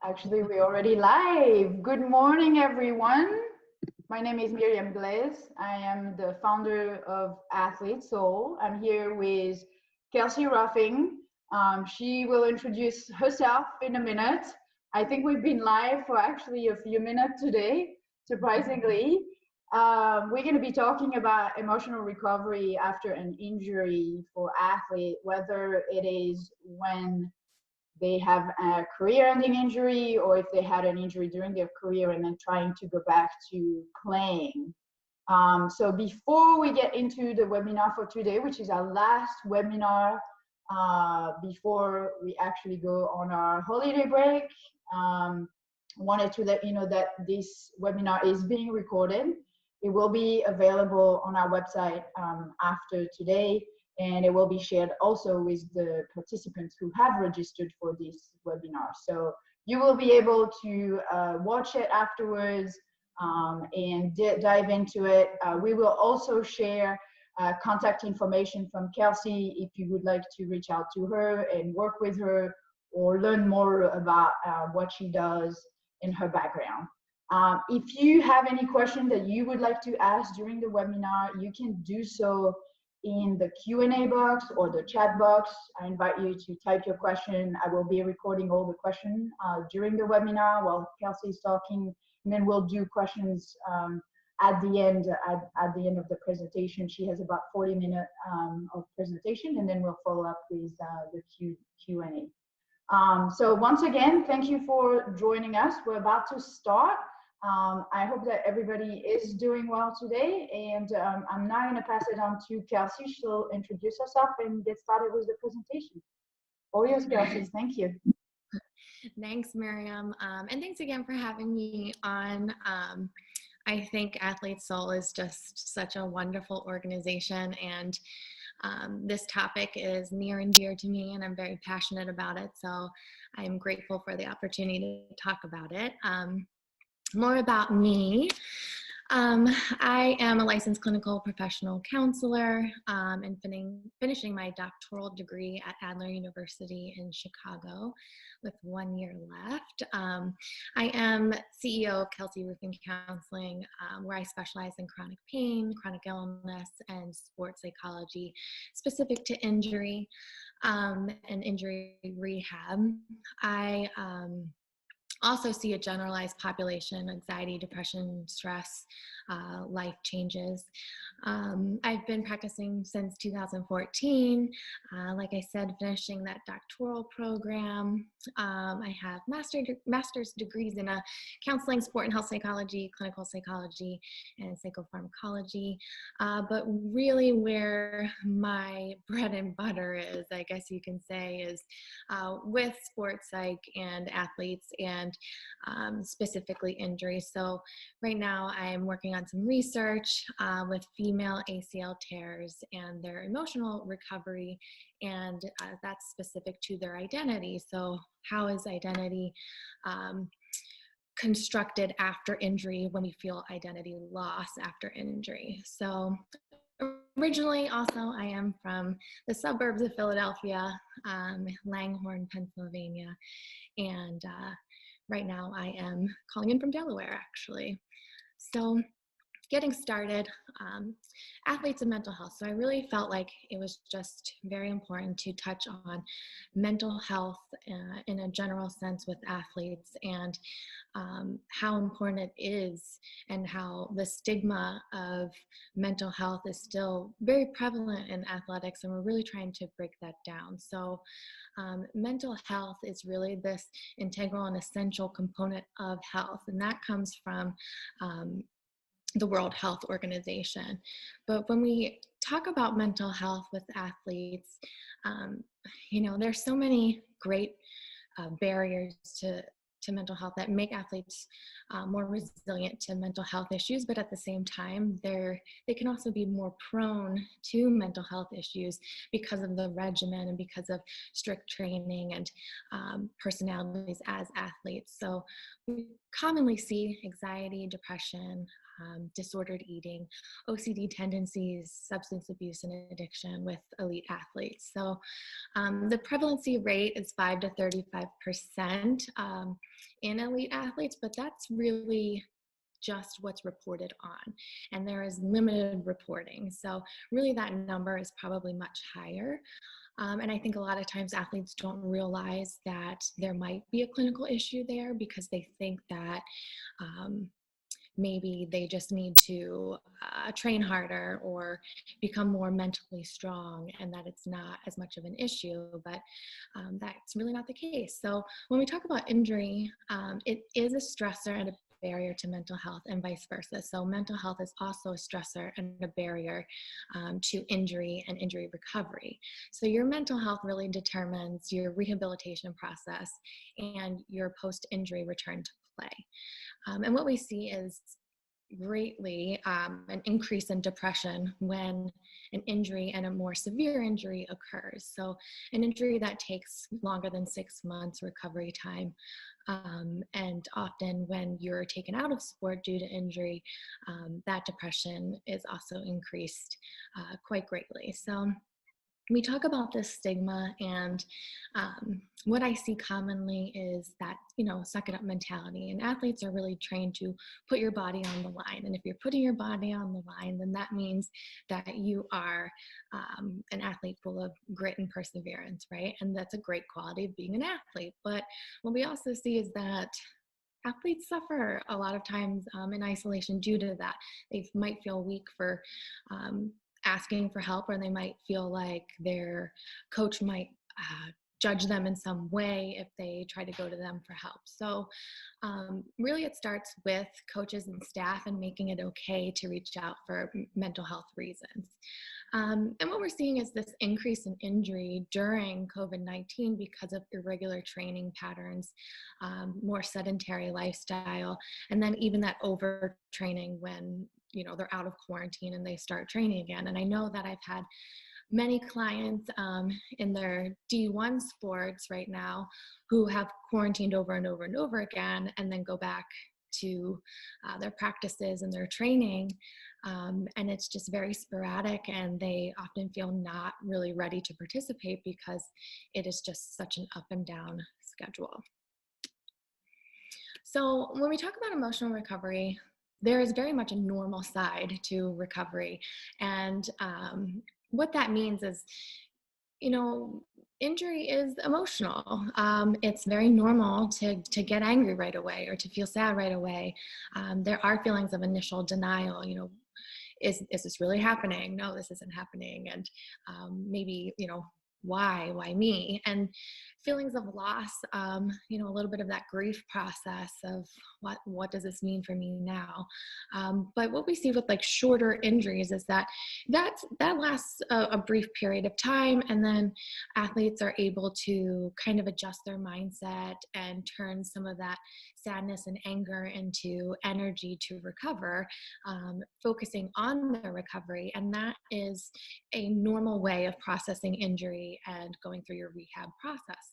Actually, we're already live. Good morning, everyone. My name is Miriam Glaze. I am the founder of Athlete Soul. I'm here with Kelsey Ruffing. She will introduce herself in a minute. I think we've been live for actually a few minutes today, surprisingly. We're going to be talking about emotional recovery after an injury for athletes, whether it is when they have a career-ending injury or if they had an injury during their career and then trying to go back to playing. So before we get into the webinar for today, which is our last webinar before we actually go on our holiday break, wanted to let you know that this webinar is being recorded. It will be available on our website after today, and it will be shared also with the participants who have registered for this webinar. So you will be able to watch it afterwards and dive into it. We will also share contact information from Kelsey if you would like to reach out to her and work with her or learn more about what she does in her background. If you have any questions that you would like to ask during the webinar, you can do so in the Q&A box or the chat box. I invite you to type your question. I will be recording all the questions during the webinar while Kelsey is talking, and then we'll do questions at the end of the presentation. She has about 40 minutes of presentation, and then we'll follow up with the Q&A. So once again, thank you for joining us. We're about to start. I hope that everybody is doing well today, and I'm now going to pass it on to Kelsey. She'll introduce herself and get started with the presentation. Oh yes, Kelsey, thank you. Thanks, Miriam, and thanks again for having me on. I think Athlete Soul is just such a wonderful organization, and this topic is near and dear to me, and I'm very passionate about it, so I'm grateful for the opportunity to talk about it. More about me. I am a licensed clinical professional counselor and finishing my doctoral degree at Adler University in Chicago with 1 year left. I am CEO of Kelsey Ruffing Counseling, where I specialize in chronic pain, chronic illness, and sports psychology specific to injury and injury rehab. I also see a generalized population, anxiety, depression, stress, life changes. I've been practicing since 2014. Like I said, finishing that doctoral program. I have master's degrees in counseling, sport and health psychology, clinical psychology, and psychopharmacology. But really where my bread and butter is, I guess you can say, is with sports psych and athletes and specifically injuries. So right now I'm working on some research with female ACL tears and their emotional recovery, and that's specific to their identity. So how is identity constructed after injury when we feel identity loss after injury? So originally, also, I am from the suburbs of Philadelphia, Langhorne, Pennsylvania, and right now I am calling in from Delaware, actually. So getting started, athletes and mental health. So I really felt like it was just very important to touch on mental health in a general sense with athletes, and how important it is, and how the stigma of mental health is still very prevalent in athletics, and we're really trying to break that down. So mental health is really this integral and essential component of health, and that comes from the World Health Organization. But when we talk about mental health with athletes, there's so many great barriers to mental health that make athletes more resilient to mental health issues, but at the same time, they can also be more prone to mental health issues because of the regimen and because of strict training and personalities as athletes. So we commonly see anxiety, depression, disordered eating, OCD tendencies, substance abuse and addiction with elite athletes. So the prevalency rate is 5 to 35% in elite athletes, but that's really just what's reported on. And there is limited reporting. So really that number is probably much higher. And I think a lot of times athletes don't realize that there might be a clinical issue there because they think that maybe they just need to train harder or become more mentally strong, and that it's not as much of an issue, but that's really not the case. So when we talk about injury, it is a stressor and a barrier to mental health and vice versa. So mental health is also a stressor and a barrier to injury and injury recovery. So your mental health really determines your rehabilitation process and your post-injury return to play. And what we see is greatly an increase in depression when an injury and a more severe injury occurs. So an injury that takes longer than 6 months recovery time. And often when you're taken out of sport due to injury, that depression is also increased quite greatly. So we talk about this stigma, and what I see commonly is that, suck it up mentality. And athletes are really trained to put your body on the line. And if you're putting your body on the line, then that means that you are an athlete full of grit and perseverance, right? And that's a great quality of being an athlete. But what we also see is that athletes suffer a lot of times in isolation due to that. They might feel weak for asking for help, or they might feel like their coach might judge them in some way if they try to go to them for help. So really it starts with coaches and staff and making it okay to reach out for mental health reasons. And what we're seeing is this increase in injury during COVID-19 because of irregular training patterns, more sedentary lifestyle, and then even that overtraining when they're out of quarantine and they start training again. And I know that I've had many clients in their D1 sports right now who have quarantined over and over and over again and then go back to their practices and their training. And it's just very sporadic, and they often feel not really ready to participate because it is just such an up and down schedule. So when we talk about emotional recovery, there is very much a normal side to recovery. And what that means is, injury is emotional. It's very normal to get angry right away or to feel sad right away. There are feelings of initial denial, is this really happening? No, this isn't happening. And maybe, why me? And feelings of loss, a little bit of that grief process of what does this mean for me now? But what we see with like shorter injuries is that lasts a brief period of time, and then athletes are able to kind of adjust their mindset and turn some of that sadness and anger into energy to recover, focusing on their recovery. And that is a normal way of processing injury and going through your rehab process.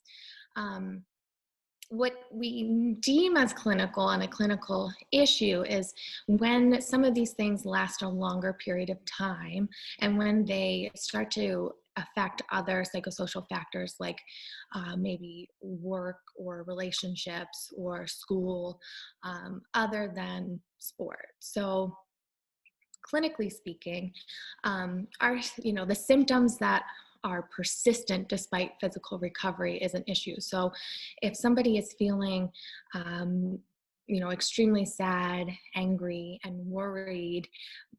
What we deem as clinical and a clinical issue is when some of these things last a longer period of time, and when they start to affect other psychosocial factors like maybe work or relationships or school, other than sport. So clinically speaking, the symptoms that are persistent despite physical recovery is an issue. So if somebody is feeling, extremely sad, angry, and worried,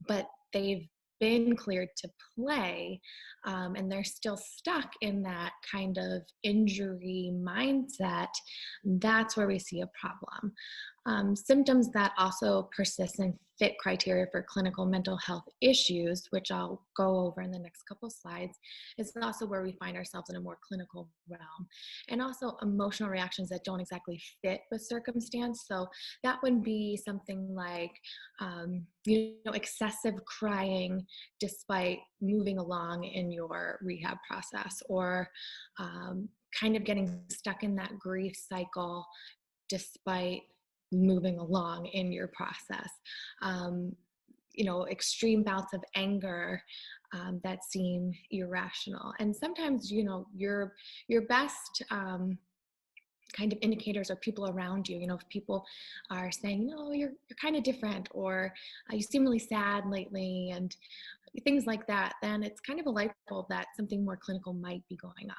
but they've been cleared to play, and they're still stuck in that kind of injury mindset, that's where we see a problem. Symptoms that also persist and fit criteria for clinical mental health issues, which I'll go over in the next couple slides, is also where we find ourselves in a more clinical realm. And also emotional reactions that don't exactly fit with circumstance. So that would be something like, excessive crying despite moving along in your rehab process, or kind of getting stuck in that grief cycle despite moving along in your process. Um, Extreme bouts of anger that seem irrational. And sometimes, your best kind of indicators are people around you. If people are saying, no, you're kind of different, or you seem really sad lately, and things like that, then it's kind of a light bulb that something more clinical might be going on.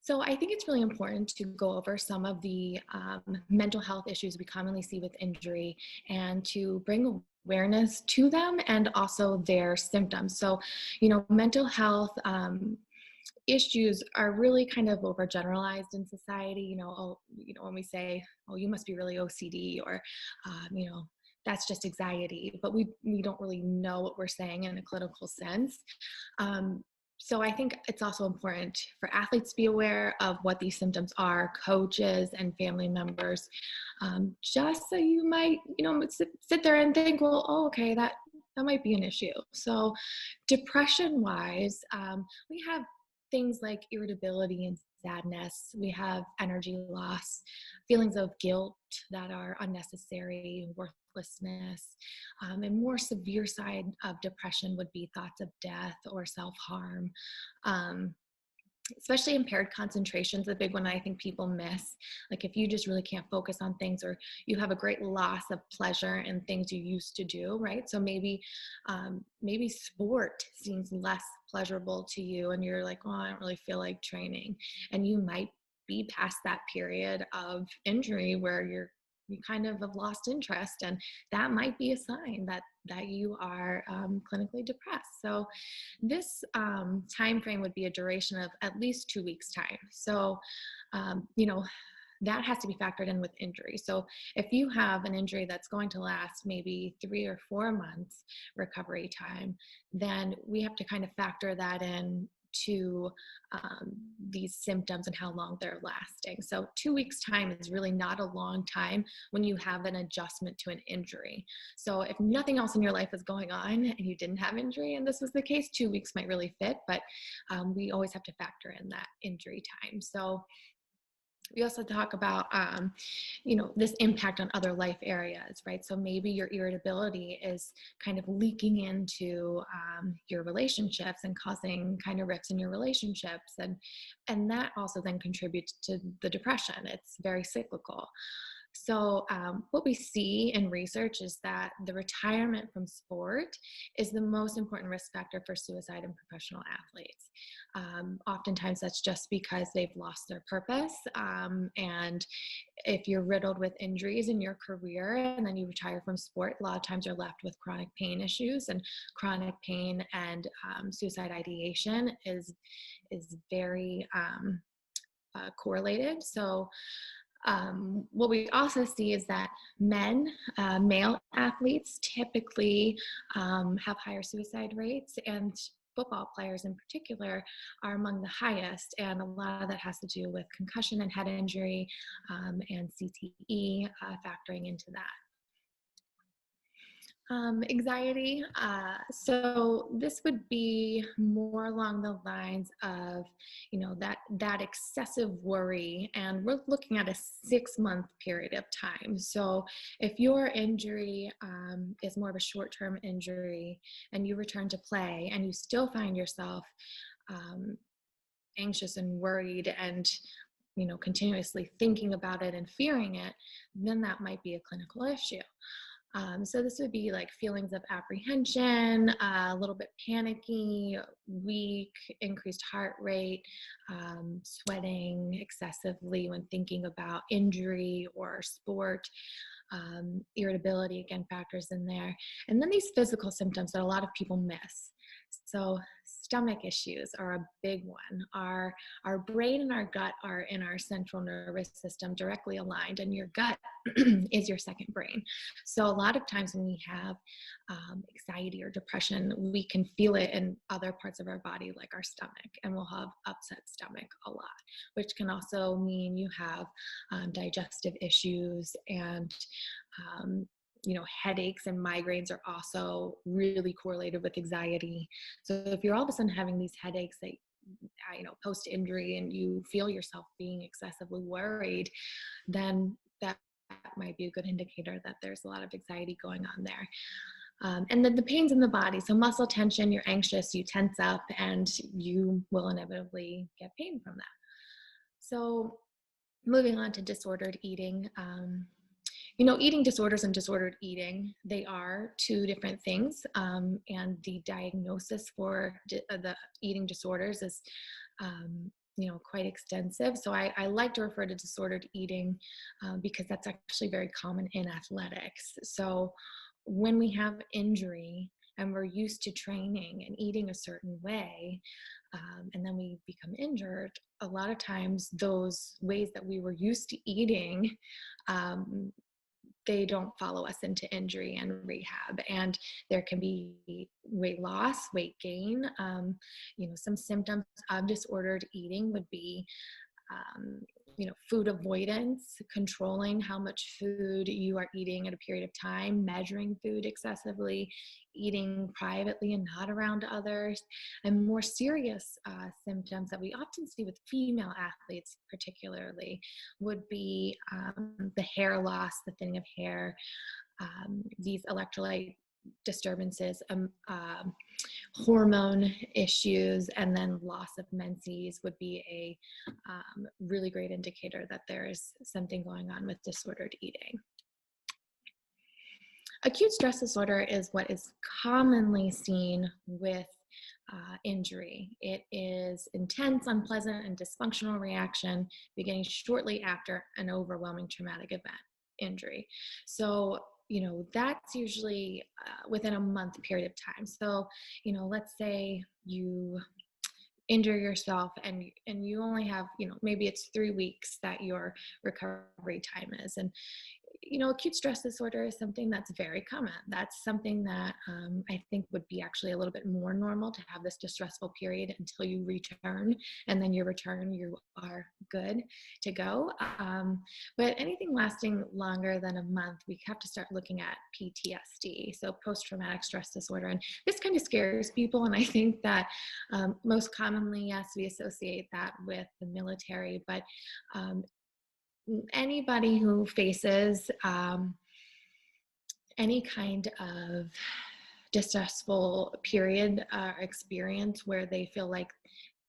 So I think it's really important to go over some of the mental health issues we commonly see with injury, and to bring awareness to them and also their symptoms. So, mental health issues are really kind of overgeneralized in society. When we say, "Oh, you must be really OCD," or that's just anxiety, but we don't really know what we're saying in a clinical sense. Um, so I think it's also important for athletes to be aware of what these symptoms are, coaches and family members, just so you might, sit there and think, well, oh, okay, that might be an issue. So depression wise, we have things like irritability and sadness. We have energy loss, feelings of guilt that are unnecessary, worthlessness. And more severe side of depression would be thoughts of death or self-harm. Um, Especially impaired concentration is a big one I think people miss. Like if you just really can't focus on things, or you have a great loss of pleasure in things you used to do, right? So maybe sport seems less pleasurable to you, and you're like, oh, I don't really feel like training. And you might be past that period of injury where you kind of have lost interest, and that might be a sign that you are clinically depressed. So this time frame would be a duration of at least 2 weeks time. So, that has to be factored in with injury. So if you have an injury that's going to last maybe 3 or 4 months recovery time, then we have to kind of factor that in to these symptoms and how long they're lasting. So 2 weeks time is really not a long time when you have an adjustment to an injury. So if nothing else in your life is going on and you didn't have injury and this was the case, 2 weeks might really fit, but we always have to factor in that injury time. So we also talk about, this impact on other life areas, right? So maybe your irritability is kind of leaking into your relationships and causing kind of rifts in your relationships. And that also then contributes to the depression. It's very cyclical. So what we see in research is that the retirement from sport is the most important risk factor for suicide in professional athletes. Oftentimes that's just because they've lost their purpose. And if you're riddled with injuries in your career and then you retire from sport, a lot of times you're left with chronic pain issues, and chronic pain and suicide ideation is very correlated. So what we also see is that male athletes typically have higher suicide rates, and football players in particular are among the highest. And a lot of that has to do with concussion and head injury and CTE factoring into that. Anxiety. So this would be more along the lines of, that excessive worry, and we're looking at a 6-month period of time. So if your injury is more of a short-term injury and you return to play and you still find yourself anxious and worried and continuously thinking about it and fearing it, then that might be a clinical issue. So this would be like feelings of apprehension, a little bit panicky, weak, increased heart rate, sweating excessively when thinking about injury or sport, irritability, again, factors in there. And then these physical symptoms that a lot of people miss. So stomach issues are a big one. Our brain and our gut are in our central nervous system directly aligned, and your gut is your second brain. So a lot of times when we have anxiety or depression, we can feel it in other parts of our body, like our stomach, and we'll have upset stomach a lot, which can also mean you have digestive issues, and headaches and migraines are also really correlated with anxiety. So if you're all of a sudden having these headaches that post-injury and you feel yourself being excessively worried, then that might be a good indicator that there's a lot of anxiety going on there. And then the pains in the body. So muscle tension, you're anxious, you tense up, and you will inevitably get pain from that. So moving on to disordered eating. Eating disorders and disordered eating, they are two different things. And the diagnosis for the eating disorders is, quite extensive. So I like to refer to disordered eating because that's actually very common in athletics. So when we have injury and we're used to training and eating a certain way, and then we become injured, a lot of times those ways that we were used to eating, they don't follow us into injury and rehab. And there can be weight loss, weight gain. Some symptoms of disordered eating would be food avoidance, controlling how much food you are eating at a period of time, measuring food excessively, eating privately and not around others. And more serious symptoms that we often see with female athletes particularly would be the hair loss, the thinning of hair, these electrolyte disturbances, hormone issues, and then loss of menses would be a really great indicator that there is something going on with disordered eating. Acute stress disorder is what is commonly seen with injury. It is intense, unpleasant, and dysfunctional reaction beginning shortly after an overwhelming traumatic event, injury. So that's usually within a month period of time. So, let's say you injure yourself and you only have, maybe it's 3 weeks that your recovery time is. And acute stress disorder is something that's very common. That's something that I think would be actually a little bit more normal, to have this distressful period until you return, and then you return, you are good to go. But anything lasting longer than a month, we have to start looking at PTSD, so post-traumatic stress disorder. And this kind of scares people, and I think that most commonly, yes, we associate that with the military, but anybody who faces any kind of distressful period experience where they feel like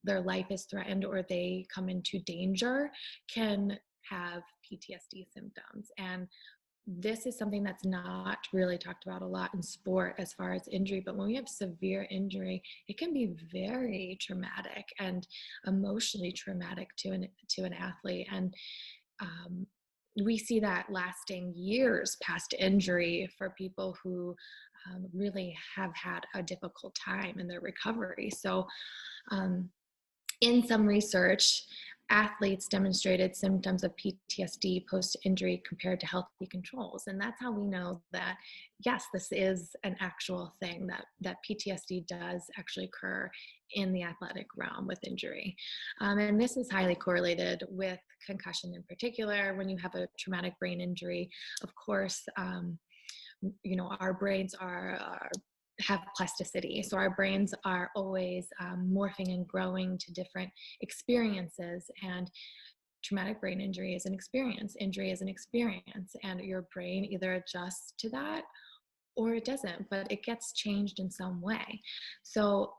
their life is threatened or they come into danger can have PTSD symptoms. And this is something that's not really talked about a lot in sport as far as injury, but when we have severe injury, it can be very traumatic and emotionally traumatic to an athlete. And we see that lasting years past injury for people who really have had a difficult time in their recovery. So in some research, athletes demonstrated symptoms of PTSD post-injury compared to healthy controls. And that's how we know that, yes, this is an actual thing, that PTSD does actually occur in the athletic realm with injury. And this is highly correlated with concussion in particular. When you have a traumatic brain injury, of course, our brains have plasticity. So our brains are always morphing and growing to different experiences, and traumatic brain injury is an experience. Injury is an experience, and your brain either adjusts to that or it doesn't, but it gets changed in some way. So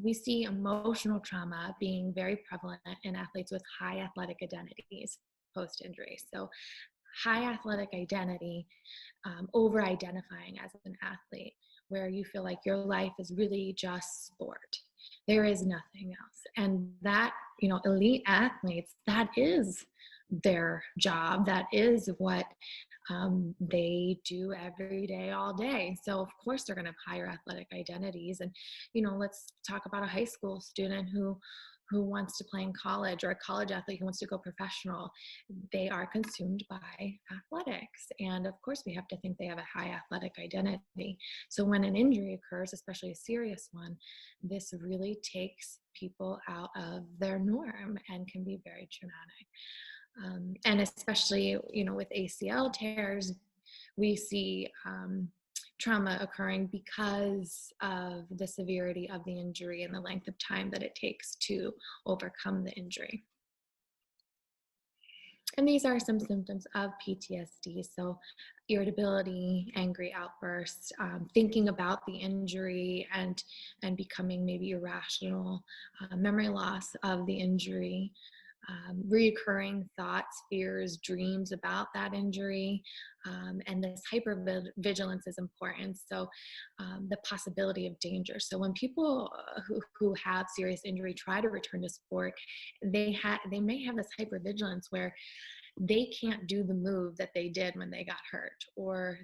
we see emotional trauma being very prevalent in athletes with high athletic identities post-injury. So high athletic identity, over-identifying as an athlete, where you feel like your life is really just sport. There is nothing else. And that, elite athletes, that is their job. That is what they do every day, all day. So of course they're going to have higher athletic identities. And, let's talk about a high school student who wants to play in college, or a college athlete who wants to go professional. They are consumed by athletics. And of course we have to think they have a high athletic identity. So when an injury occurs, especially a serious one, this really takes people out of their norm and can be very traumatic. And especially, with ACL tears, we see trauma occurring because of the severity of the injury and the length of time that it takes to overcome the injury. And these are some symptoms of PTSD. So irritability, angry outbursts, thinking about the injury and becoming maybe irrational, memory loss of the injury, reoccurring thoughts, fears, dreams about that injury, and this hypervigilance is important. So the possibility of danger. So when people who have serious injury try to return to sport, they may have this hypervigilance where they can't do the move that they did when they got hurt, or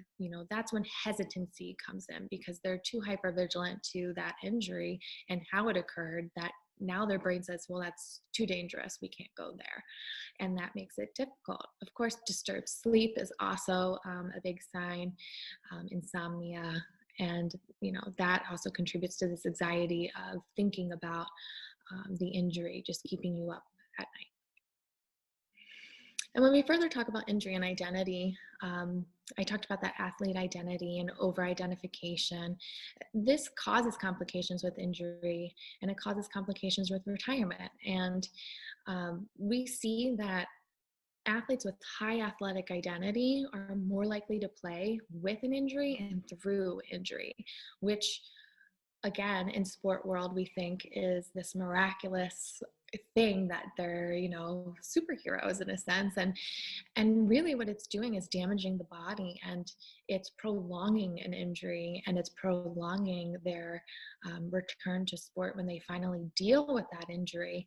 that's when hesitancy comes in because they're too hypervigilant to that injury and how it occurred, that now their brain says, well, that's too dangerous, we can't go there, and that makes it difficult. Of course, disturbed sleep is also a big sign, insomnia, and that also contributes to this anxiety of thinking about the injury just keeping you up at night. And when we further talk about injury and identity, I talked about that athlete identity and over-identification. This causes complications with injury, and it causes complications with retirement. And we see that athletes with high athletic identity are more likely to play with an injury and through injury, which again, in sport world, we think is this miraculous thing that they're, superheroes in a sense. And really what it's doing is damaging the body, and it's prolonging an injury, and it's prolonging their return to sport when they finally deal with that injury.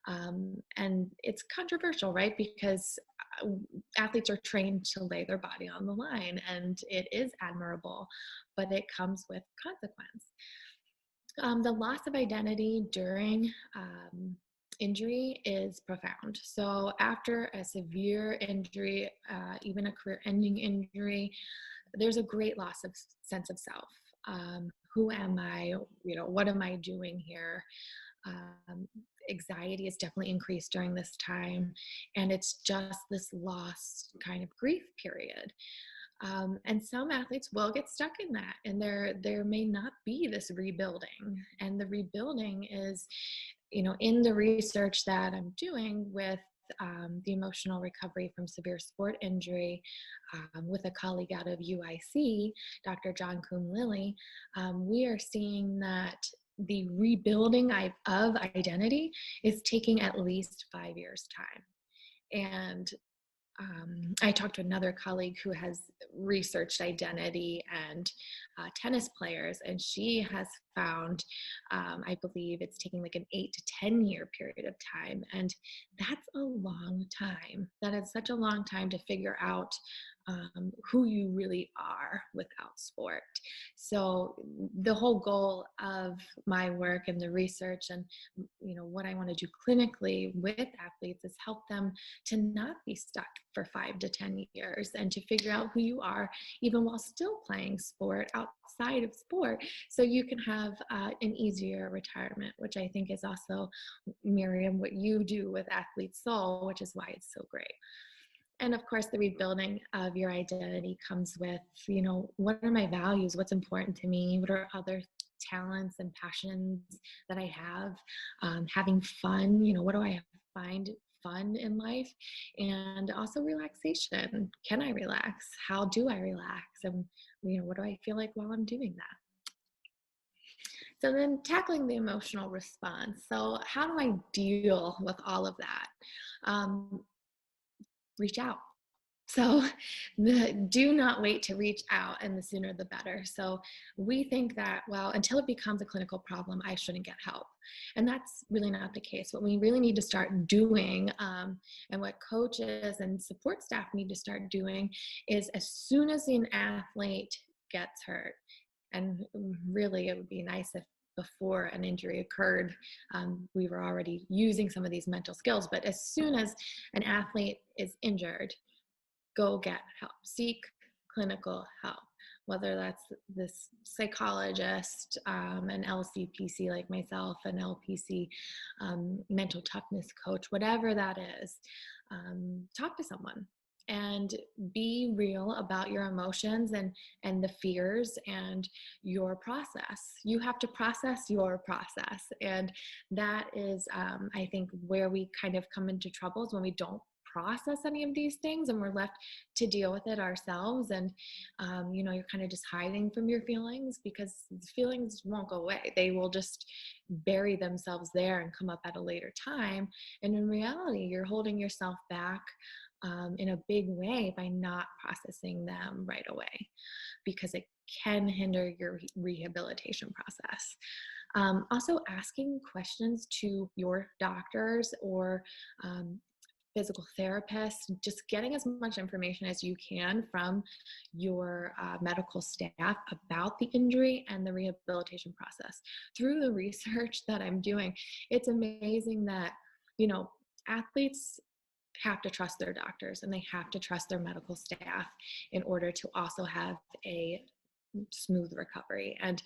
And it's controversial, right? Because athletes are trained to lay their body on the line, and it is admirable, but it comes with consequence. The loss of identity during injury is profound. So after a severe injury, even a career-ending injury, there's a great loss of sense of self. Who am I? What am I doing here? Anxiety is definitely increased during this time, and it's just this lost kind of grief period. And some athletes will get stuck in that, and there may not be this rebuilding. And the rebuilding is, in the research that I'm doing with the emotional recovery from severe sport injury with a colleague out of UIC, Dr. John Kuhn-Lilly, we are seeing that the rebuilding of identity is taking at least 5 years' time. And I talked to another colleague who has researched identity and tennis players, and she has found, I believe it's taking like an 8 to 10 year period of time. And that's a long time. That is such a long time to figure out who you really are without sport. So the whole goal of my work and the research and what I want to do clinically with athletes is help them to not be stuck for 5 to 10 years and to figure out who you are even while still playing sport outside of sport, so you can have an easier retirement, which I think is also, Miriam, what you do with Athlete Soul, which is why it's so great. And of course, the rebuilding of your identity comes with, what are my values? What's important to me? What are other talents and passions that I have? Having fun, what do I find fun in life? And also relaxation. Can I relax? How do I relax? And, what do I feel like while I'm doing that? So then tackling the emotional response. So how do I deal with all of that? Reach out. So do not wait to reach out, and the sooner the better. So we think that, well, until it becomes a clinical problem, I shouldn't get help. And that's really not the case. What we really need to start doing, and what coaches and support staff need to start doing, is as soon as an athlete gets hurt, and really it would be nice if before an injury occurred, we were already using some of these mental skills. But as soon as an athlete is injured, go get help. Seek clinical help, whether that's this psychologist, an LCPC like myself, an LPC, mental toughness coach, whatever that is. Talk to someone and be real about your emotions and the fears and your process. You have to process your process. And that is, I think, where we kind of come into troubles when we don't process any of these things and we're left to deal with it ourselves. And you're kind of just hiding from your feelings, because feelings won't go away. They will just bury themselves there and come up at a later time. And in reality, you're holding yourself back in a big way by not processing them right away, because it can hinder your rehabilitation process. Also, asking questions to your doctors or physical therapists, just getting as much information as you can from your medical staff about the injury and the rehabilitation process. Through the research that I'm doing, it's amazing that, athletes have to trust their doctors and they have to trust their medical staff in order to also have a smooth recovery. And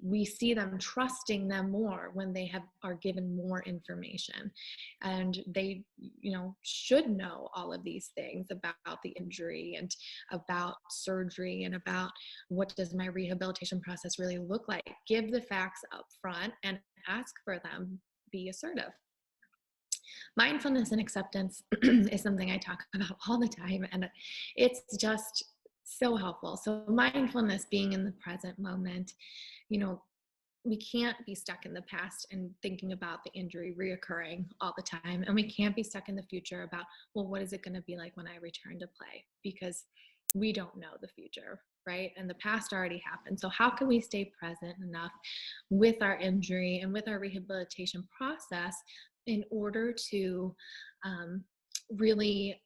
we see them trusting them more when they are given more information, and they should know all of these things about the injury and about surgery and about what does my rehabilitation process really look like. Give the facts up front and ask for them. Be assertive. Mindfulness and acceptance is something I talk about all the time, and it's just so helpful. So mindfulness, being in the present moment, we can't be stuck in the past and thinking about the injury reoccurring all the time. And we can't be stuck in the future about, well, what is it going to be like when I return to play? Because we don't know the future, right? And the past already happened. So how can we stay present enough with our injury and with our rehabilitation process in order to really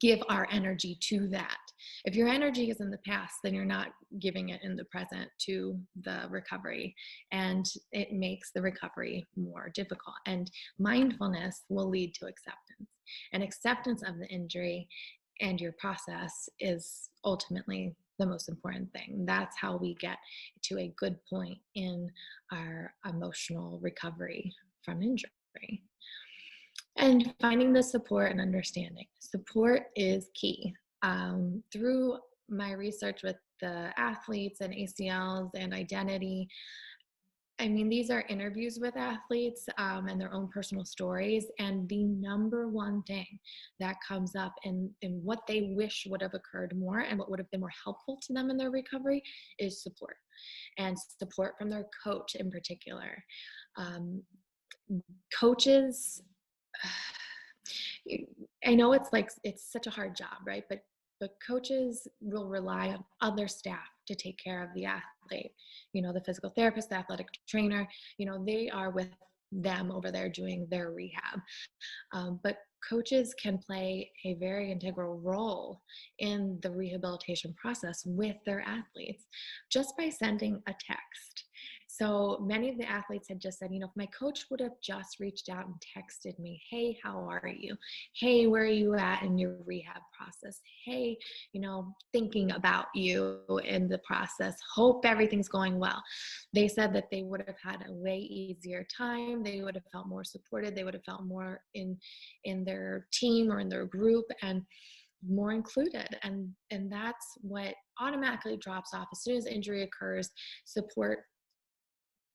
give our energy to that? If your energy is in the past, then you're not giving it in the present to the recovery, and it makes the recovery more difficult. And mindfulness will lead to acceptance, and acceptance of the injury and your process is ultimately the most important thing. That's how we get to a good point in our emotional recovery from injury. And finding the support and understanding. Support is key. Through my research with the athletes and ACLs and identity, these are interviews with athletes and their own personal stories. And the number one thing that comes up in what they wish would have occurred more and what would have been more helpful to them in their recovery is support, and support from their coach in particular. Coaches, I know it's such a hard job, right? But coaches will rely on other staff to take care of the athlete. The physical therapist, the athletic trainer, they are with them over there doing their rehab. But coaches can play a very integral role in the rehabilitation process with their athletes just by sending a text. So many of the athletes had just said, if my coach would have just reached out and texted me, hey, how are you? Hey, where are you at in your rehab process? Hey, thinking about you in the process. Hope everything's going well. They said that they would have had a way easier time. They would have felt more supported. They would have felt more in their team or in their group and more included. And that's what automatically drops off as soon as injury occurs. Support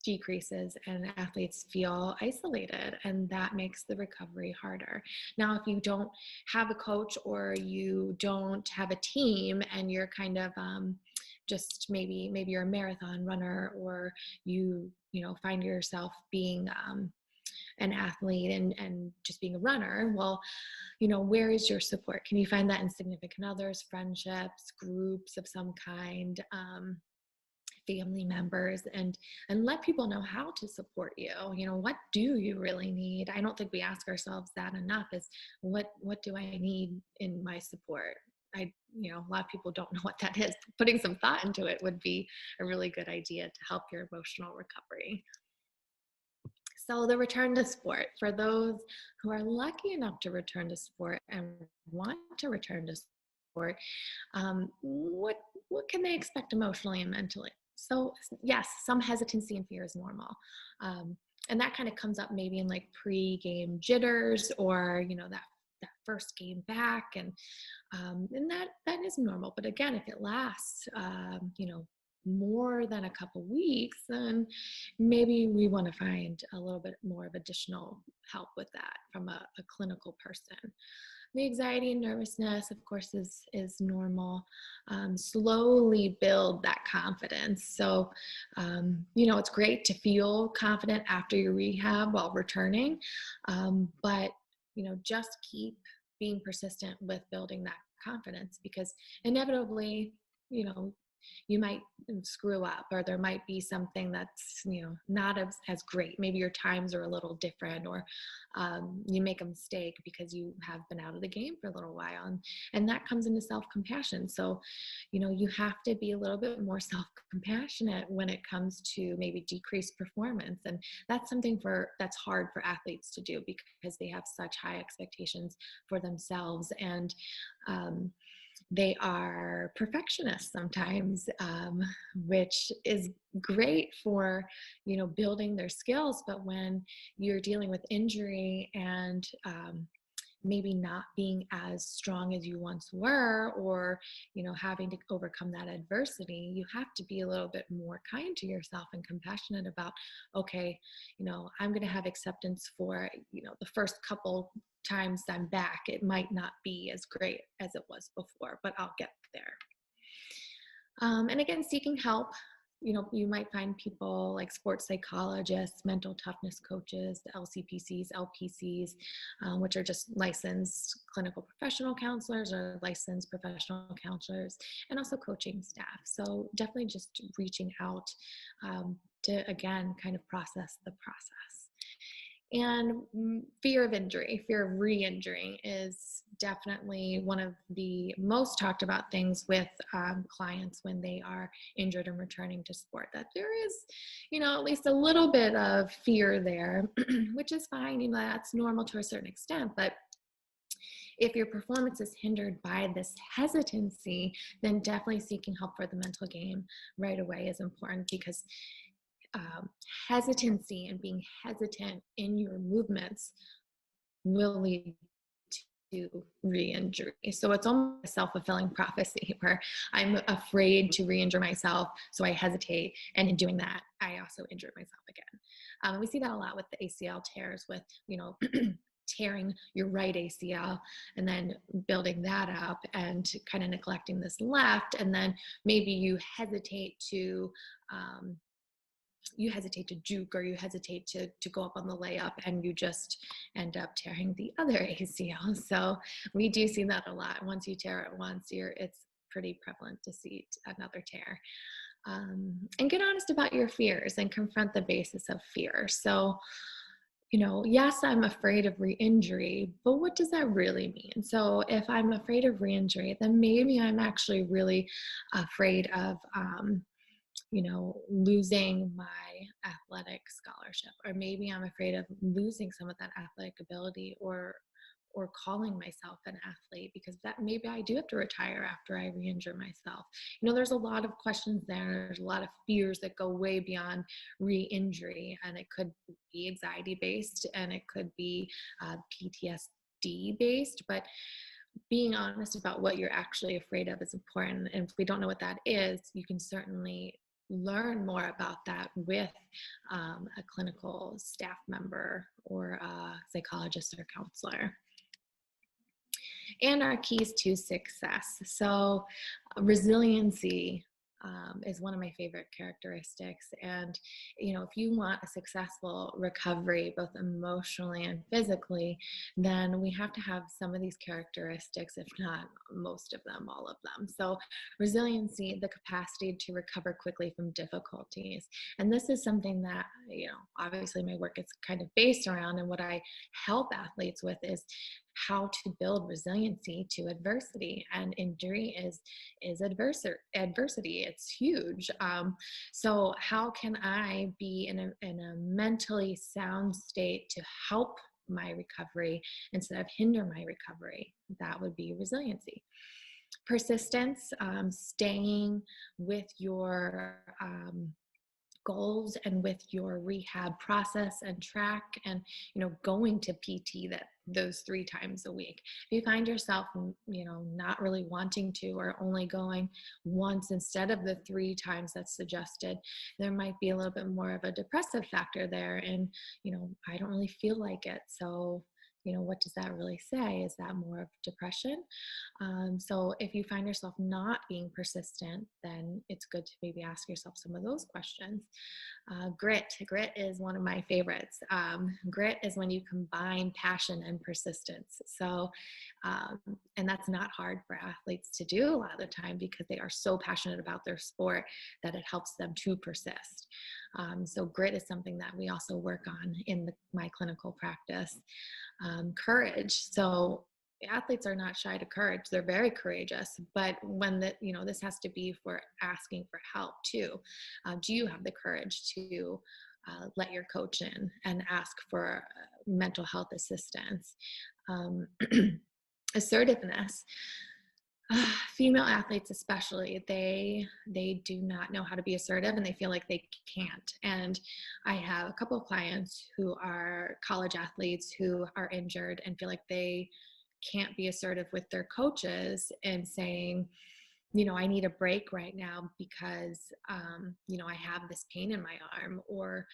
decreases and athletes feel isolated, and that makes the recovery harder. Now, if you don't have a coach or you don't have a team and you're kind of just maybe you're a marathon runner, or you find yourself being an athlete and just being a runner, well, where is your support? Can you find that in significant others, friendships, groups of some kind, family members, and let people know how to support you? What do you really need? I don't think we ask ourselves that enough, is what do I need in my support? A lot of people don't know what that is. Putting some thought into it would be a really good idea to help your emotional recovery. So the return to sport, for those who are lucky enough to return to sport and want to return to sport, what can they expect emotionally and mentally? So yes, some hesitancy and fear is normal. And that kind of comes up maybe in like pre-game jitters, or, that that first game back, and that is normal. But again, if it lasts, more than a couple weeks, then maybe we want to find a little bit more of additional help with that from a clinical person. The anxiety and nervousness, of course, is normal. Slowly build that confidence. So, it's great to feel confident after your rehab while returning, but just keep being persistent with building that confidence, because inevitably, you know, you might screw up, or there might be something that's not as great. Maybe your times are a little different, or you make a mistake because you have been out of the game for a little while, and that comes into self-compassion. So you have to be a little bit more self-compassionate when it comes to maybe decreased performance, and that's something that's hard for athletes to do, because they have such high expectations for themselves, and they are perfectionists sometimes, which is great for building their skills. But when you're dealing with injury and maybe not being as strong as you once were, or having to overcome that adversity, you have to be a little bit more kind to yourself and compassionate about, okay, I'm going to have acceptance for the first couple times I'm back. It might not be as great as it was before, but I'll get there. And again, seeking help. You might find people like sports psychologists, mental toughness coaches, the LCPCs, LPCs, which are just licensed clinical professional counselors or licensed professional counselors, and also coaching staff. So definitely just reaching out to, again, kind of process the process. And fear of injury, fear of re-injuring is definitely one of the most talked about things with clients when they are injured and returning to sport, that there is, at least a little bit of fear there, which is fine. That's normal to a certain extent. But if your performance is hindered by this hesitancy, then definitely seeking help for the mental game right away is important, because hesitancy and being hesitant in your movements will lead to re-injury. So it's almost a self-fulfilling prophecy, where I'm afraid to re-injure myself, so I hesitate, and in doing that, I also injured myself again. We see that a lot with the ACL tears, with tearing your right ACL and then building that up and kind of neglecting this left, and then maybe you hesitate to juke, or you hesitate to go up on the layup, and you just end up tearing the other ACL. So we do see that a lot. Once you tear it once, it's pretty prevalent to see another tear. And get honest about your fears and confront the basis of fear. So, yes, I'm afraid of re-injury, but what does that really mean? So if I'm afraid of re-injury, then maybe I'm actually really afraid of losing my athletic scholarship, or maybe I'm afraid of losing some of that athletic ability, or calling myself an athlete, because that maybe I do have to retire after I re-injure myself. There's a lot of questions there. There's a lot of fears that go way beyond re-injury, and it could be anxiety based, and it could be PTSD based, but being honest about what you're actually afraid of is important. And if we don't know what that is, you can certainly learn more about that with a clinical staff member, or a psychologist or counselor. And our keys to success. So resiliency is one of my favorite characteristics. And, if you want a successful recovery, both emotionally and physically, then we have to have some of these characteristics, if not most of them, all of them. So resiliency, the capacity to recover quickly from difficulties. And this is something that, obviously my work is kind of based around, and what I help athletes with is how to build resiliency to adversity. And injury is adversity. It's huge. So how can I be in a mentally sound state to help my recovery instead of hinder my recovery? That would be resiliency. Persistence, staying with your goals and with your rehab process and track, and going to PT that those 3 times a week. If you find yourself, not really wanting to, or only going once instead of the 3 times that's suggested, there might be a little bit more of a depressive factor there. And, I don't really feel like it. So, what does that really say? Is that more of depression? So if you find yourself not being persistent, then it's good to maybe ask yourself some of those questions. Grit is one of my favorites. Grit is when you combine passion and persistence. So, and that's not hard for athletes to do a lot of the time, because they are so passionate about their sport that it helps them to persist. So grit is something that we also work on in my clinical practice. Courage. So athletes are not shy to courage. They're very courageous, but when this has to be for asking for help too. Do you have the courage to let your coach in and ask for mental health assistance? Assertiveness. Female athletes especially, they do not know how to be assertive, and they feel like they can't. And I have a couple of clients who are college athletes who are injured and feel like they can't be assertive with their coaches and saying, I need a break right now because, I have this pain in my arm, or,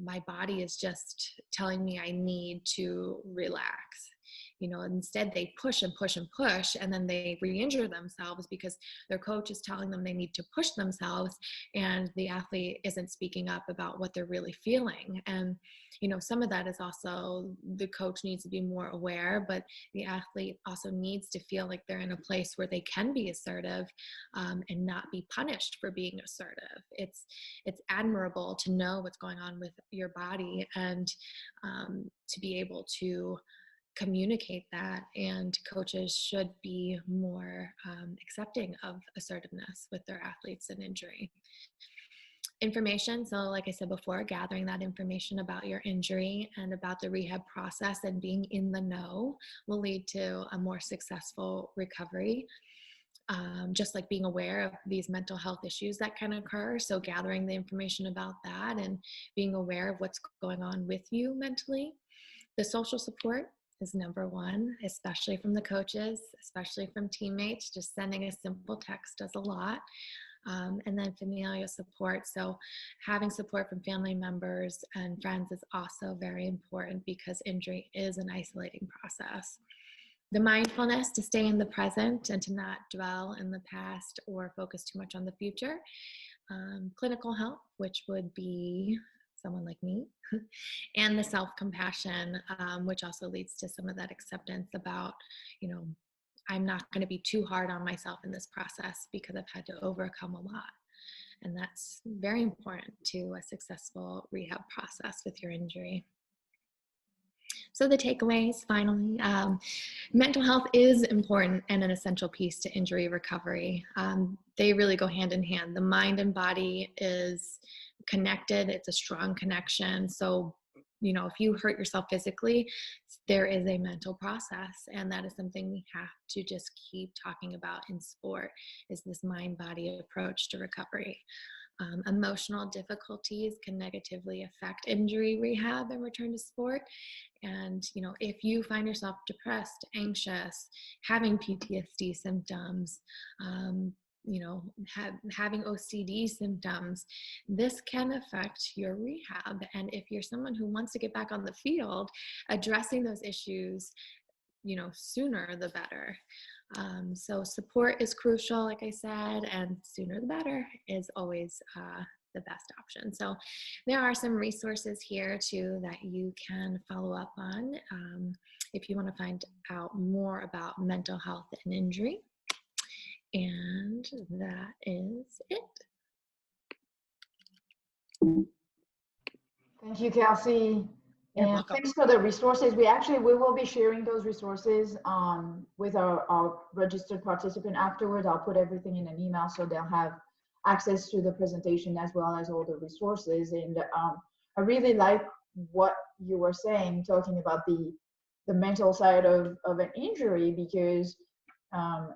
my body is just telling me I need to relax. Instead they push and push and push, and then they re-injure themselves because their coach is telling them they need to push themselves, and the athlete isn't speaking up about what they're really feeling. And, some of that is also the coach needs to be more aware, but the athlete also needs to feel like they're in a place where they can be assertive, and not be punished for being assertive. It's admirable to know what's going on with your body, and to be able to communicate that, and coaches should be more accepting of assertiveness with their athletes in injury. Information. So like I said before, gathering that information about your injury and about the rehab process and being in the know will lead to a more successful recovery. Just like being aware of these mental health issues that can occur. So gathering the information about that and being aware of what's going on with you mentally. The social support is number one, especially from the coaches, especially from teammates. Just sending a simple text does a lot. And then familial support. So having support from family members and friends is also very important, because injury is an isolating process. The mindfulness, to stay in the present and to not dwell in the past or focus too much on the future. Clinical help, which would be someone like me, and the self-compassion, which also leads to some of that acceptance about, I'm not going to be too hard on myself in this process because I've had to overcome a lot. And that's very important to a successful rehab process with your injury. So the takeaways, finally, mental health is important and an essential piece to injury recovery. They really go hand in hand. The mind and body is connected. It's a strong connection. So, if you hurt yourself physically, there is a mental process, and that is something we have to just keep talking about in sport, is this mind-body approach to recovery. Emotional difficulties can negatively affect injury rehab and return to sport. And, if you find yourself depressed, anxious, having PTSD symptoms, having OCD symptoms, this can affect your rehab. And if you're someone who wants to get back on the field, addressing those issues, sooner the better. So support is crucial, like I said, and sooner the better is always the best option. So there are some resources here too that you can follow up on if you want to find out more about mental health and injury. And that is it. Thank you, Kelsey. You're And welcome. thanks for the resources. We will be sharing those resources with our registered participant afterwards. I'll put everything in an email so they'll have access to the presentation as well as all the resources. And I really like what you were saying, talking about the mental side of an injury, because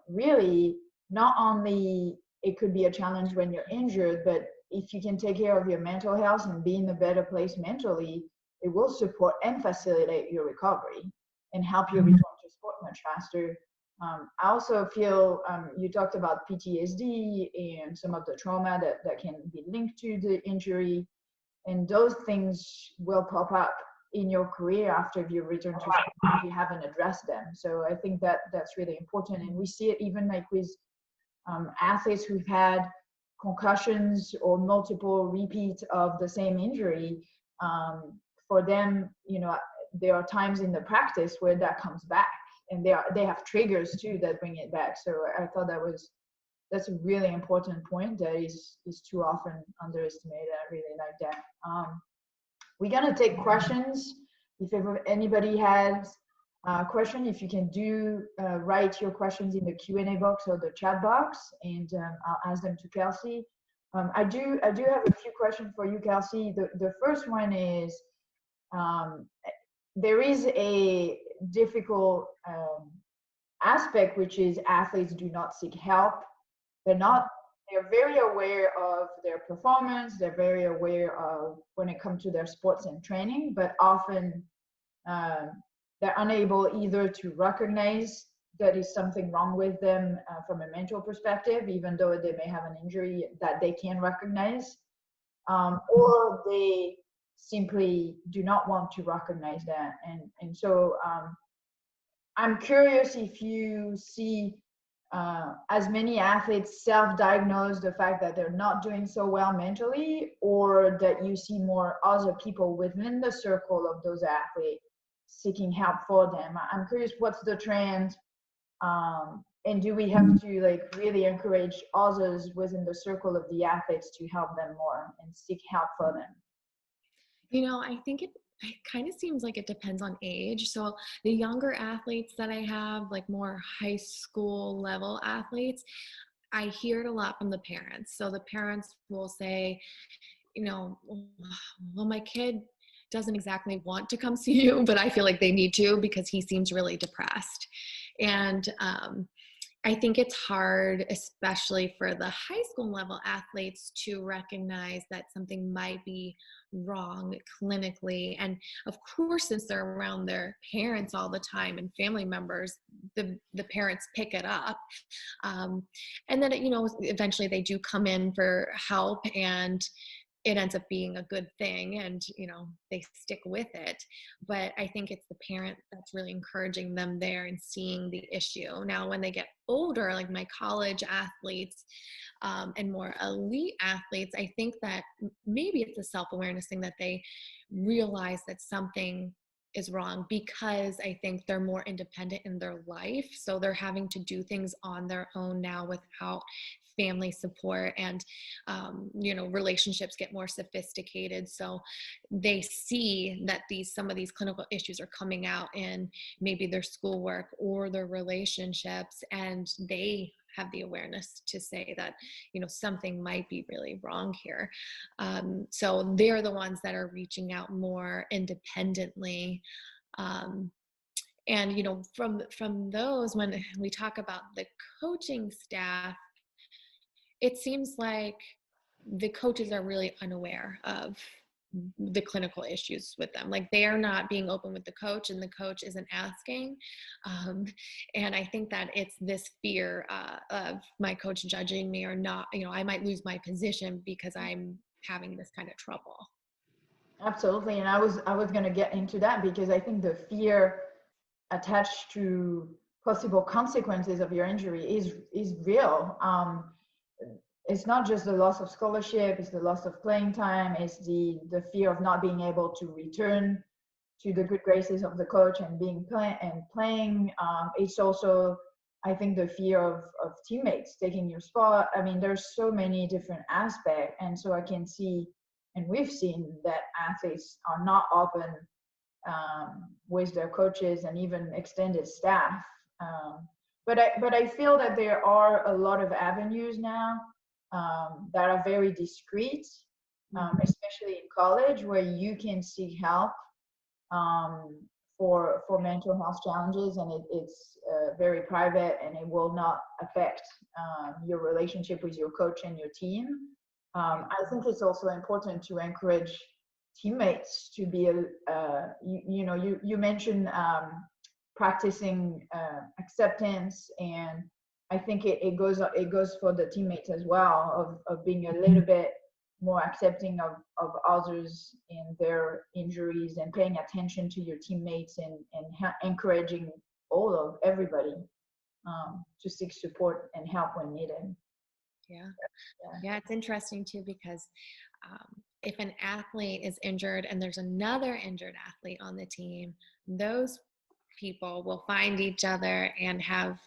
really not only it could be a challenge when you're injured, but if you can take care of your mental health and be in a better place mentally, it will support and facilitate your recovery. and help you return to sport much faster. I also feel you talked about PTSD and some of the trauma that can be linked to the injury, and those things will pop up in your career after you return to sport if you haven't addressed them. So I think that that's really important, and we see it even like with athletes who've had concussions or multiple repeats of the same injury. For them, there are times in the practice where that comes back, and they have triggers too that bring it back. So I thought that's a really important point that is too often underestimated. I really like that. We're gonna take questions. If ever anybody has a question, if you can write your questions in the Q&A box or the chat box, and I'll ask them to Kelsey. I do have a few questions for you, Kelsey. The first one is, there is a difficult aspect, which is athletes do not seek help. They're very aware of their performance. They're very aware of when it comes to their sports and training, but often they're unable either to recognize that is something wrong with them from a mental perspective, even though they may have an injury that they can recognize, or they simply do not want to recognize that. And so I'm curious if you see as many athletes self-diagnose the fact that they're not doing so well mentally, or that you see more other people within the circle of those athletes seeking help for them. I'm curious, what's the trend, and do we have to really encourage others within the circle of the athletes to help them more and seek help for them? I think it kind of seems like it depends on age. So the younger athletes that I have, like more high school level athletes, I hear it a lot from the parents. So the parents will say, well, my kid doesn't exactly want to come see you, but I feel like they need to because he seems really depressed. And I think it's hard, especially for the high school level athletes, to recognize that something might be wrong clinically. And of course, since they're around their parents all the time and family members, the parents pick it up. And then, eventually they do come in for help, and it ends up being a good thing, and they stick with it. But I think it's the parent that's really encouraging them there and seeing the issue. Now when they get older, like my college athletes and more elite athletes, I think that maybe it's a self-awareness thing, that they realize that something is wrong, because I think they're more independent in their life, so they're having to do things on their own now without family support, and relationships get more sophisticated, so they see that some of these clinical issues are coming out in maybe their schoolwork or their relationships, and they have the awareness to say that something might be really wrong here. So they're the ones that are reaching out more independently. And from those, when we talk about the coaching staff, it seems like the coaches are really unaware of the clinical issues with them. Like, they are not being open with the coach, and the coach isn't asking. And I think that it's this fear of my coach judging me, or not, I might lose my position because I'm having this kind of trouble. Absolutely. And I was going to get into that, because I think the fear attached to possible consequences of your injury is real. It's not just the loss of scholarship, it's the loss of playing time, it's the fear of not being able to return to the good graces of the coach and playing. It's also, I think, the fear of teammates taking your spot. I mean, there's so many different aspects. And so I can see, and we've seen, that athletes are not open with their coaches and even extended staff. But I feel that there are a lot of avenues now that are very discreet, especially in college, where you can seek help for mental health challenges, and it's very private, and it will not affect your relationship with your coach and your team. I think it's also important to encourage teammates to be you mentioned practicing acceptance. And I think it goes for the teammates as well, of being a little bit more accepting of others in their injuries, and paying attention to your teammates, and encouraging everybody to seek support and help when needed. Yeah. Yeah, it's interesting too, because if an athlete is injured and there's another injured athlete on the team, those people will find each other and have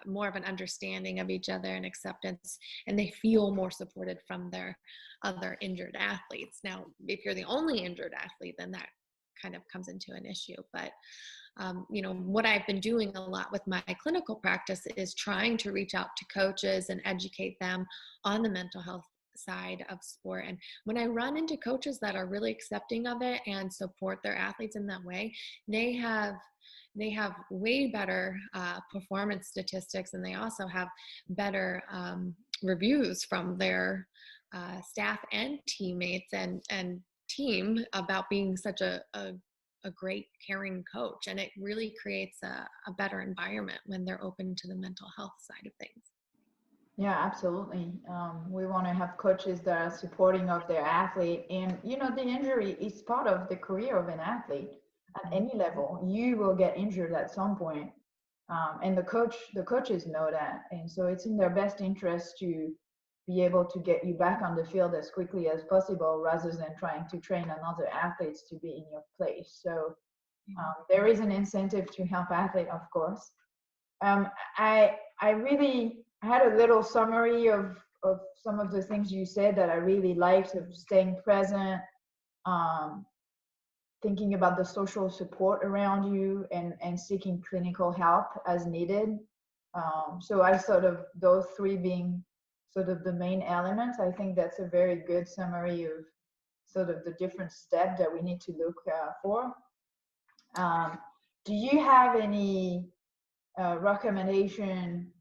more of an understanding of each other and acceptance, and they feel more supported from their other injured athletes. Now, if you're the only injured athlete, then that kind of comes into an issue. But what I've been doing a lot with my clinical practice is trying to reach out to coaches and educate them on the mental health side of sport. And when I run into coaches that are really accepting of it and support their athletes in that way, they have way better performance statistics, and they also have better reviews from their staff and teammates and team about being such a great caring coach. And it really creates a better environment when they're open to the mental health side of things. Yeah, absolutely. We want to have coaches that are supporting of their athlete. And the injury is part of the career of an athlete at any level. You will get injured at some point. And the coaches know that. And so it's in their best interest to be able to get you back on the field as quickly as possible, rather than trying to train another athletes to be in your place. So there is an incentive to help athlete, of course. I really had a little summary of some of the things you said that I really liked, of staying present, thinking about the social support around you, and seeking clinical help as needed. So I sort of, those three being sort of the main elements, I think that's a very good summary of sort of the different steps that we need to look for. Do you have any recommendation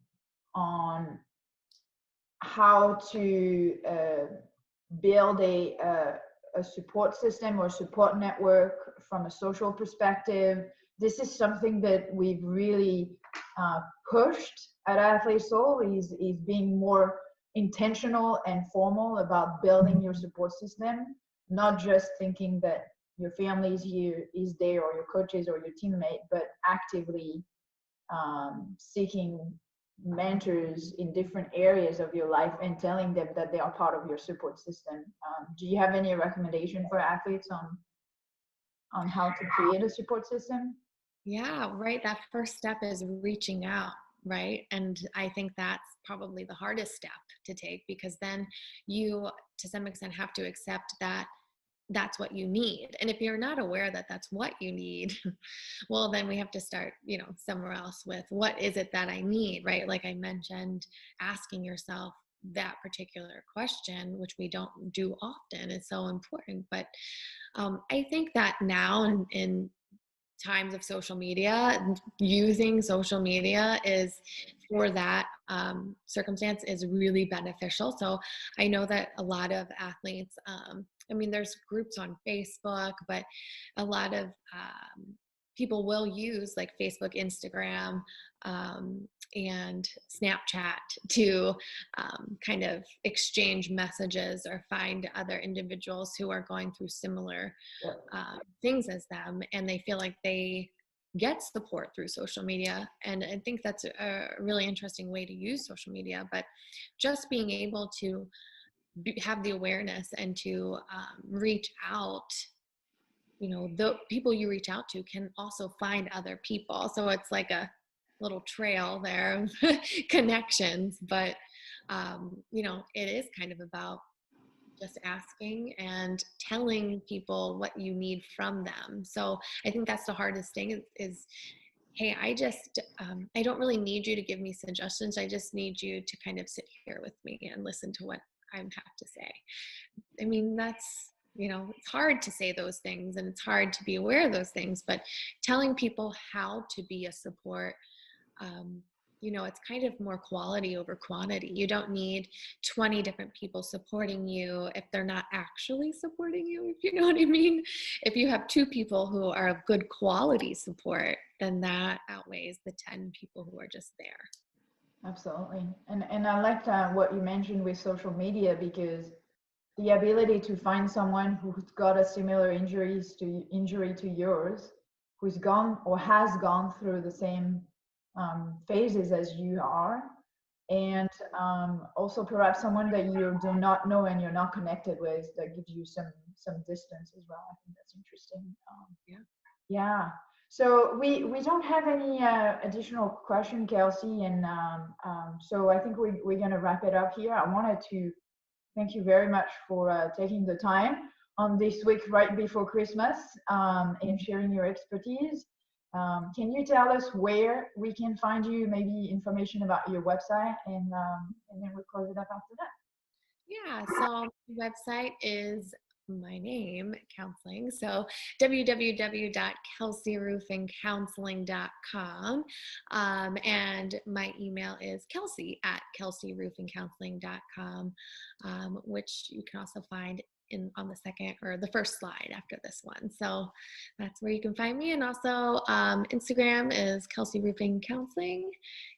on how to build a support system or support network from a social perspective? This is something that we've really pushed at Athlete Soul, is being more intentional and formal about building your support system, not just thinking that your family is there, or your coaches or your teammate, but actively seeking mentors in different areas of your life and telling them that they are part of your support system. Do you have any recommendation for athletes on how to create a support system? Yeah, right. That first step is reaching out, right? And I think that's probably the hardest step to take, because then you, to some extent, have to accept that that's what you need. And if you're not aware that that's what you need, well, then we have to start, somewhere else with, what is it that I need, right? Like I mentioned, asking yourself that particular question, which we don't do often, is so important. But I think that now in times of social media, using social media is for that circumstance is really beneficial. So I know that a lot of athletes, there's groups on Facebook, but a lot of people will use like Facebook, Instagram, and Snapchat to kind of exchange messages or find other individuals who are going through similar things as them, and they feel like they get support through social media. And I think that's a really interesting way to use social media. But just being able to have the awareness and to reach out, the people you reach out to can also find other people. So it's like a little trail there of connections. But, it is kind of about just asking and telling people what you need from them. So I think that's the hardest thing is hey, I don't really need you to give me suggestions. I just need you to kind of sit here with me and listen to what I have to say. That's, it's hard to say those things, and it's hard to be aware of those things, but telling people how to be a support it's kind of more quality over quantity. You don't need 20 different people supporting you if they're not actually supporting you, if you know what I mean. If you have 2 people who are of good quality support, then that outweighs the 10 people who are just there. Absolutely. And I liked what you mentioned with social media, because the ability to find someone who's got a similar injury to yours, who's gone or has gone through the same phases as you are, and also perhaps someone that you do not know and you're not connected with, that gives you some distance as well. I think that's interesting. Yeah. So we don't have any additional question, Kelsey, and so I think we're going to wrap it up here. I wanted to thank you very much for taking the time on this week right before Christmas, and sharing your expertise. Can you tell us where we can find you, maybe information about your website, and then we'll close it up after that? Yeah, so the website is my name, counseling. So www.kelseyroofingcounseling.com. And my email is kelsey@kelseyroofingcounseling.com, which you can also find on the second or the first slide after this one. So that's where you can find me. And also Instagram is Kelsey Roofing Counseling.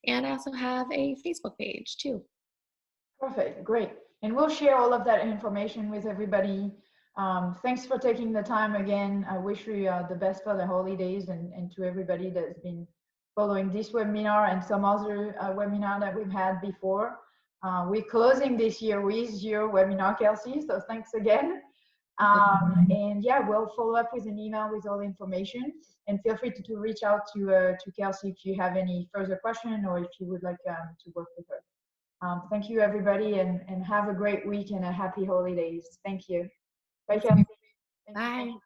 And I also have a Facebook page too. Perfect, great. And we'll share all of that information with everybody. Thanks for taking the time again. I wish you the best for the holidays, and to everybody that's been following this webinar and some other webinar that we've had before. We're closing this year with your webinar, Kelsey, so thanks again. And yeah, we'll follow up with an email with all the information, and feel free to reach out to Kelsey if you have any further question, or if you would like to work with her. Thank you, everybody, and have a great week and a happy holidays. Thank you. Bye, Kelsey. Bye.